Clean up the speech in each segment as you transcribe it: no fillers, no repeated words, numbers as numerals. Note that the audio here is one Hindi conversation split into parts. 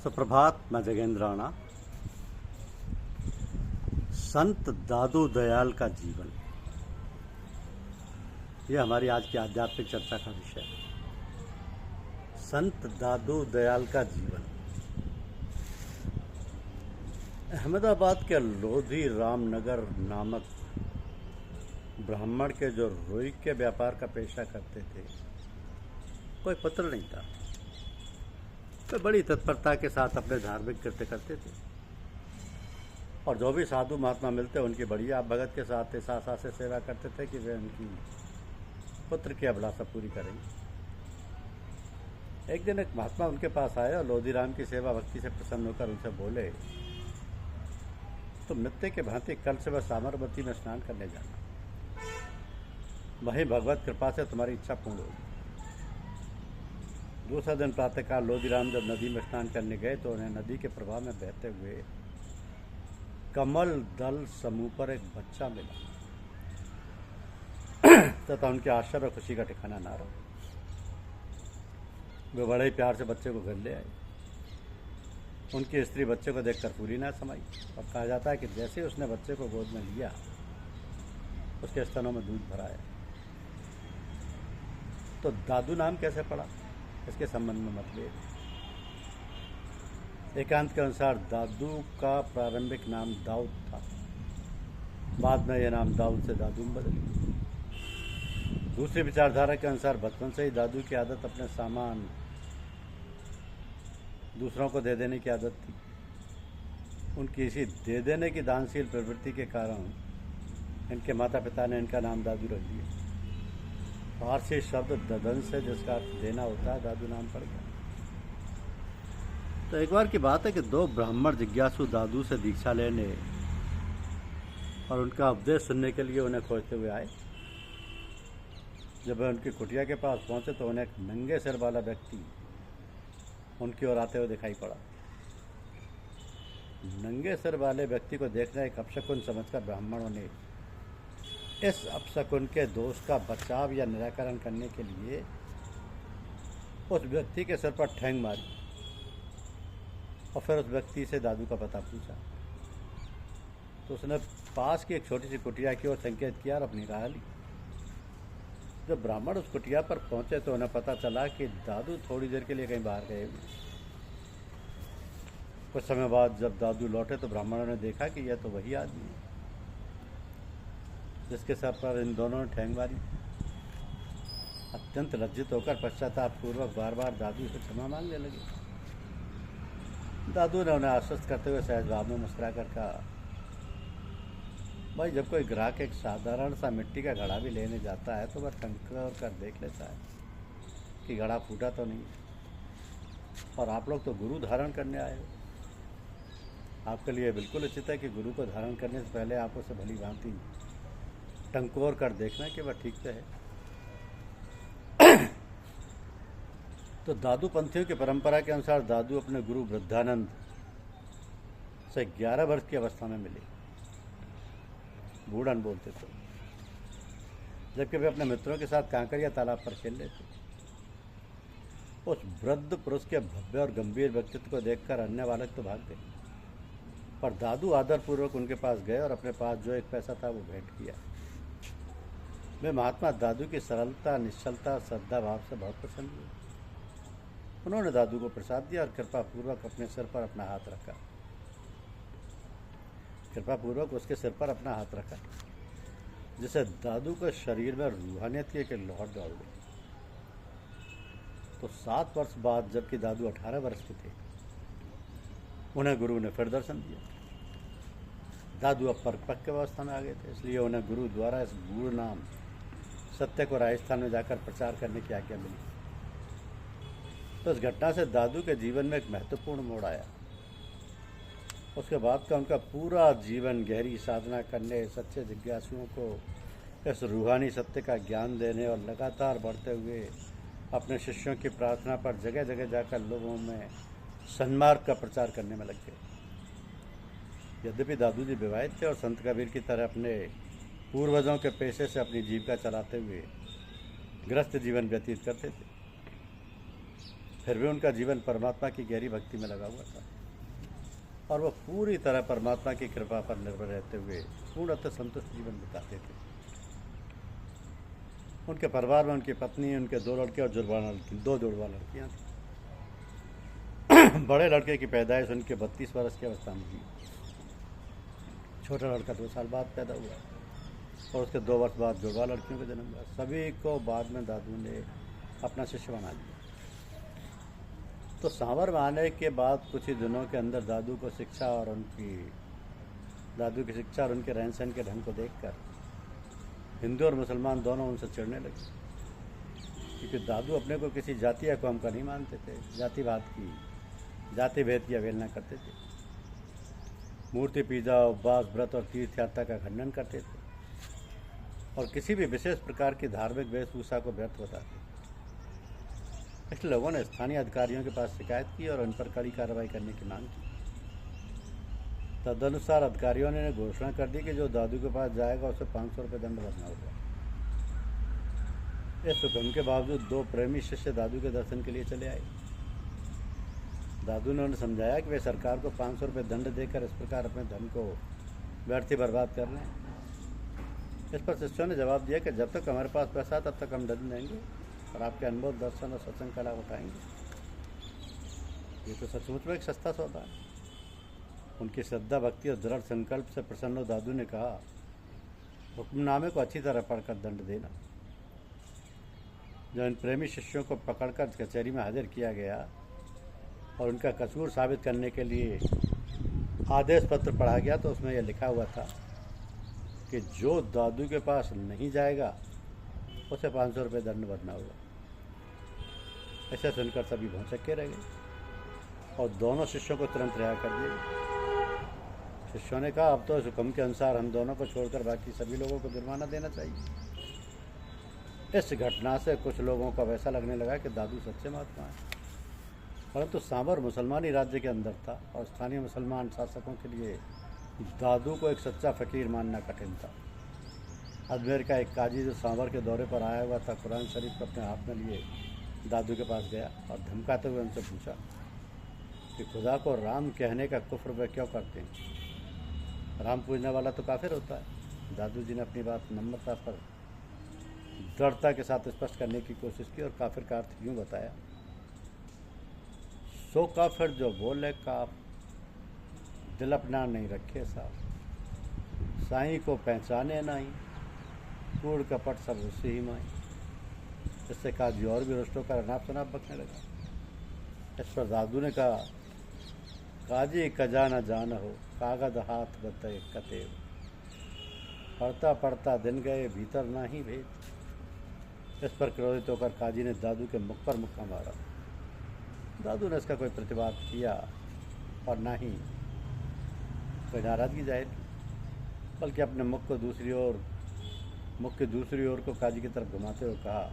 सुप्रभात। मैं जगेंद्र राणा। संत दादू दयाल का जीवन, यह हमारी आज की आध्यात्मिक चर्चा का विषय है। संत दादू दयाल का जीवन। अहमदाबाद के लोधी रामनगर नामक ब्राह्मण के जो रुई के व्यापार का पेशा करते थे, कोई पुत्र नहीं था। वे बड़ी तत्परता के साथ अपने धार्मिक कृत्य करते थे और जो भी साधु महात्मा मिलते उनकी बढ़िया भगत के साथ इस आशा से सेवा करते थे कि वे उनकी पुत्र की अभिलाषा पूरी करेंगे। एक दिन एक महात्मा उनके पास आए और लोधीराम की सेवा भक्ति से प्रसन्न होकर उनसे बोले, तुम नित्य के भांति कल से वह साबरमती में स्नान करने जाना, वहीं भगवत कृपा से तुम्हारी इच्छा पूर्ण होगी। दूसरा दिन प्रातःकाल लोधीराम जब नदी में स्नान करने गए तो उन्हें नदी के प्रवाह में बहते हुए कमल दल समूह पर एक बच्चा मिला तथा उनके आश्चर्य और खुशी का ठिकाना ना रहा। वे बड़े ही प्यार से बच्चे को घर ले आए। उनकी स्त्री बच्चे को देखकर पूरी ना समाई और कहा जाता है कि जैसे ही उसने बच्चे को गोद में लिया, उसके स्तनों में दूध भरा है। तो दादू नाम कैसे पड़ा, इसके संबंध में मतभेद। एकांत के अनुसार दादू का प्रारंभिक नाम दाऊद था, बाद में यह नाम दाऊद से दादू में बदल गया। दूसरी विचारधारा के अनुसार बचपन से ही दादू की आदत अपने सामान दूसरों को दे देने की आदत थी। उनकी इसी दे देने की दानशील प्रवृत्ति के कारण इनके माता पिता ने इनका नाम दादू रख दिया। फारसी शब्द ददन से जिसका अर्थ देना होता है, दादू नाम पड़ गया। तो एक बार की बात है कि दो ब्राह्मण जिज्ञासु दादू से दीक्षा लेने और उनका उपदेश सुनने के लिए उन्हें खोजते हुए आए। जब वे उनकी कुटिया के पास पहुंचे तो उन्हें एक नंगे सिर वाला व्यक्ति उनकी ओर आते हुए दिखाई पड़ा। नंगे सिर वाले व्यक्ति को देखना एक अपशकुन समझकर ब्राह्मणों ने इस अपशकुन के दोष का बचाव या निराकरण करने के लिए उस व्यक्ति के सिर पर ठैंग मारी और फिर उस व्यक्ति से दादू का पता पूछा। तो उसने पास की एक छोटी सी कुटिया की ओर संकेत किया और अपनी राह ली। जब ब्राह्मण उस कुटिया पर पहुंचे तो उन्हें पता चला कि दादू थोड़ी देर के लिए कहीं बाहर गए हुए। कुछ समय बाद जब दादू लौटे तो ब्राह्मणों ने देखा कि यह तो वही आदमी है जिसके सर पर इन दोनों ने ठैंग मारी। अत्यंत लज्जित होकर पश्चाताप पूर्वक बार बार दादू से क्षमा मांगने लगे। दादू ने उन्हें आश्वस्त करते हुए सहज भाव में मुस्कुराकर कहा, भाई, जब कोई ग्राहक एक साधारण सा मिट्टी का घड़ा भी लेने जाता है तो वह टंकर कर देख लेता है कि घड़ा फूटा तो नहीं। और आप लोग तो गुरु धारण करने आए हो। आपके लिए बिल्कुल उचित है कि गुरु को धारण करने से पहले आप उसे भली भांति टंकोर कर देखना कि वह ठीक से है। तो दादू पंथियों की परंपरा के अनुसार दादू अपने गुरु वृद्धानंद से 11 वर्ष की अवस्था में मिले। बूढ़न बोलते थे, जबकि वे अपने मित्रों के साथ कांकरिया तालाब पर खेल रहे थे। उस वृद्ध पुरुष के भव्य और गंभीर व्यक्तित्व को देखकर अन्य बालक तो भाग गए, पर दादू आदरपूर्वक उनके पास गए और अपने पास जो एक पैसा था वो भेंट किया। वे महात्मा दादू की सरलता, निश्चलता, श्रद्धा भाव से बहुत प्रसन्न हुए। उन्होंने दादू को प्रसाद दिया और कृपापूर्वक अपने सिर पर अपना हाथ रखा। कृपापूर्वक उसके सिर पर अपना हाथ रखा, जिससे दादू के शरीर में रूहानियत की एक लहर दौड़ गई। तो 7 वर्ष बाद, जबकि दादू 18 वर्ष के थे, उन्हें गुरु ने फिर दर्शन दिया। दादू अब परिपक्व अवस्था में आ गए थे, इसलिए उन्हें गुरु द्वारा इस गूढ़ नाम सत्य को राजस्थान में जाकर प्रचार करने की आज्ञा मिली। तो इस घटना से दादू के जीवन में एक महत्वपूर्ण मोड़ आया। उसके बाद का उनका पूरा जीवन गहरी साधना करने, सच्चे जिज्ञासुओं को इस रूहानी सत्य का ज्ञान देने और लगातार बढ़ते हुए अपने शिष्यों की प्रार्थना पर जगह जगह जाकर लोगों में सन्मार्ग का प्रचार करने में लग गए। यद्यपि दादू जी विवाहित थे और संत कबीर की तरह अपने पूर्वजों के पेशे से अपनी जीविका चलाते हुए गृहस्थ जीवन व्यतीत करते थे, फिर भी उनका जीवन परमात्मा की गहरी भक्ति में लगा हुआ था और वह पूरी तरह परमात्मा की कृपा पर निर्भर रहते हुए पूर्णतः संतुष्ट जीवन बिताते थे। उनके परिवार में उनकी पत्नी, उनके 2 लड़के और 2 जुड़वा लड़कियाँ थी। बड़े लड़के की पैदाइश उनके 32 वर्ष की अवस्था में हुई। छोटा लड़का 2 साल बाद पैदा हुआ और उसके 2 वर्ष बाद जुड़वा लड़कियों का जन्म हुआ। सभी को बाद में दादू ने अपना शिष्य बना लिया। तो सांवर में आने के बाद कुछ ही दिनों के अंदर दादू की शिक्षा और उनके रहन सहन के ढंग को देखकर हिंदू और मुसलमान दोनों उनसे चिढ़ने लगे, क्योंकि दादू अपने को किसी जाति या कौम का नहीं मानते थे। जाति भेद की अवहेलना करते थे। मूर्ति पूजा, उपवास, व्रत और तीर्थ यात्रा का खंडन करते थे और किसी भी विशेष प्रकार की धार्मिक वेशभूषा को व्यर्थ बताते। इसलिए लोगों ने स्थानीय अधिकारियों के पास शिकायत की और उन पर कड़ी कार्रवाई करने की मांग की। तदनुसार अधिकारियों ने घोषणा कर दी कि जो दादू के पास जाएगा उसे 500 रुपये दंड भरना होगा। इस हुक्म के बावजूद 2 प्रेमी शिष्य दादू के दर्शन के लिए चले आए। दादू ने उन्हें समझाया कि वे सरकार को 500 रुपये दंड देकर इस प्रकार अपने धन को व्यर्थ ही बर्बाद कर रहे हैं। इस पर शिष्यों ने जवाब दिया कि जब तक हमारे पास पैसा तब तक हम दंड देंगे और आपके अनुभव, दर्शन और सत्संग का लाभ उठाएंगे। ये तो सचमुच में एक सस्ता सौदा है। उनकी श्रद्धा, भक्ति और दृढ़ संकल्प से प्रसन्न दादू ने कहा, हुक्मनामे को अच्छी तरह पढ़कर दंड देना। जब इन प्रेमी शिष्यों को पकड़कर कचहरी में हाजिर किया गया और उनका कसूर साबित करने के लिए आदेश पत्र पढ़ा गया तो उसमें यह लिखा हुआ था कि जो दादू के पास नहीं जाएगा उसे 500 रुपये दंड भरना होगा। ऐसा सुनकर सभी भौंचक्के रह गए और दोनों शिष्यों को तुरंत रिहा कर दिया। शिष्यों ने कहा, अब तो इस हुक्म के अनुसार हम दोनों को छोड़कर बाकी सभी लोगों को जुर्माना देना चाहिए। इस घटना से कुछ लोगों को वैसा लगने लगा कि दादू सच्चे महात्मा है, परंतु सांवर मुसलमानी राज्य के अंदर था और स्थानीय मुसलमान शासकों के लिए दादू को एक सच्चा फकीर मानना कठिन था। अजमेर का एक काजी जो सांवर के दौरे पर आया हुआ था, कुरान शरीफ को अपने हाथ में लिए दादू के पास गया और धमकाते हुए उनसे पूछा कि खुदा को राम कहने का कुफ्र वे क्यों करते हैं? राम पूजने वाला तो काफिर होता है। दादू जी ने अपनी बात नम्रता पर दृढ़ता के साथ स्पष्ट करने की कोशिश की और काफिर का अर्थ यूँ बताया, सो काफिर जो बोले काफ, दिल अपना नहीं रखे साफ, साईं को पहचाने नहीं, कूड़ कपट सब उससे ही माई। इससे काजी और भी रुष्टों का रनाप शनाप बकने लगा। इस पर दादू ने कहा, काजी कजा न जान हो, कागज हाथ बते कते, पढ़ता पढ़ता दिन गए भीतर ना ही भेद। इस पर क्रोधित होकर काजी ने दादू के मुख पर मुक्का मारा। दादू ने इसका कोई प्रतिवाद किया और ना ही कोई नाराज़गी जाहिर की, बल्कि अपने मुख की दूसरी ओर को काजी की तरफ घुमाते हुए कहा,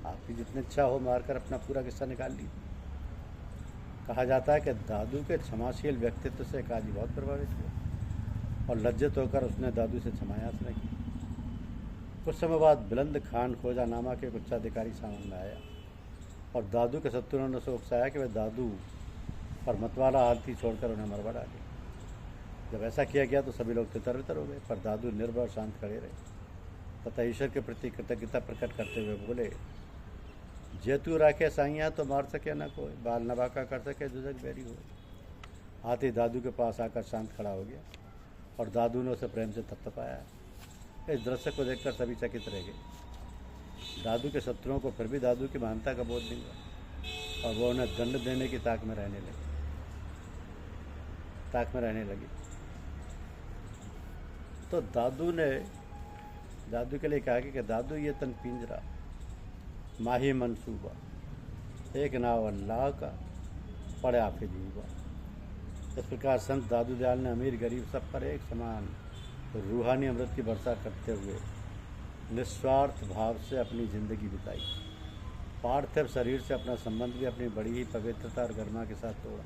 आपकी जितनी इच्छा हो मारकर अपना पूरा किस्सा निकाल लीजिए। कहा जाता है कि दादू के क्षमाशील व्यक्तित्व से काजी बहुत प्रभावित हुआ और लज्जित होकर उसने दादू से क्षमा याचना की। कुछ समय बाद बुलंद खान खोजा नामा के उच्चाधिकारी सामने आया और दादू के शत्रुओं ने उसे उकसाया कि वह दादू पर मतवाला हालती छोड़कर उन्हें मरवा डाले। जब ऐसा किया गया तो सभी लोग तितर-बितर हो गए, पर दादू निर्भय और शांत खड़े रहे तथा ईश्वर के प्रति कृतज्ञता प्रकट करते हुए बोले, जे तू राखे साइया तो मार सके न कोई, बाल न बाका कर सके जो जग बैरी हो। हाथी दादू के पास आकर शांत खड़ा हो गया और दादू ने उसे प्रेम से थपथपाया। इस दृश्य को देखकर सभी चकित रह गए। दादू के शत्रुओं को फिर भी दादू की महानता का बोध नहीं हुआ और वो उन्हें दंड देने की ताक में रहने लगी। तो दादू के लिए कहा कि दादू ये तन पिंजरा, माही मनसूबा, एक नाव अल्लाह का, पड़े आफिज हुआ। इस प्रकार संत दादू दयाल ने अमीर गरीब सब पर एक समान रूहानी अमृत की वर्षा करते हुए निस्वार्थ भाव से अपनी जिंदगी बिताई। पार्थिव शरीर से अपना संबंध भी अपनी बड़ी ही पवित्रता और गरिमा के साथ तोड़ा।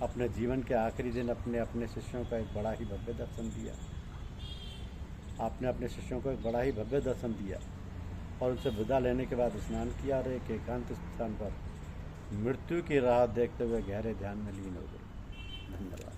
अपने जीवन के आखिरी दिन अपने शिष्यों का एक बड़ा ही भव्य दर्शन दिया। आपने अपने शिष्यों को एक बड़ा ही भव्य दर्शन दिया और उनसे विदा लेने के बाद स्नान किया और एक एकांत स्थान पर मृत्यु की राह देखते हुए गहरे ध्यान में लीन हो गए। धन्यवाद।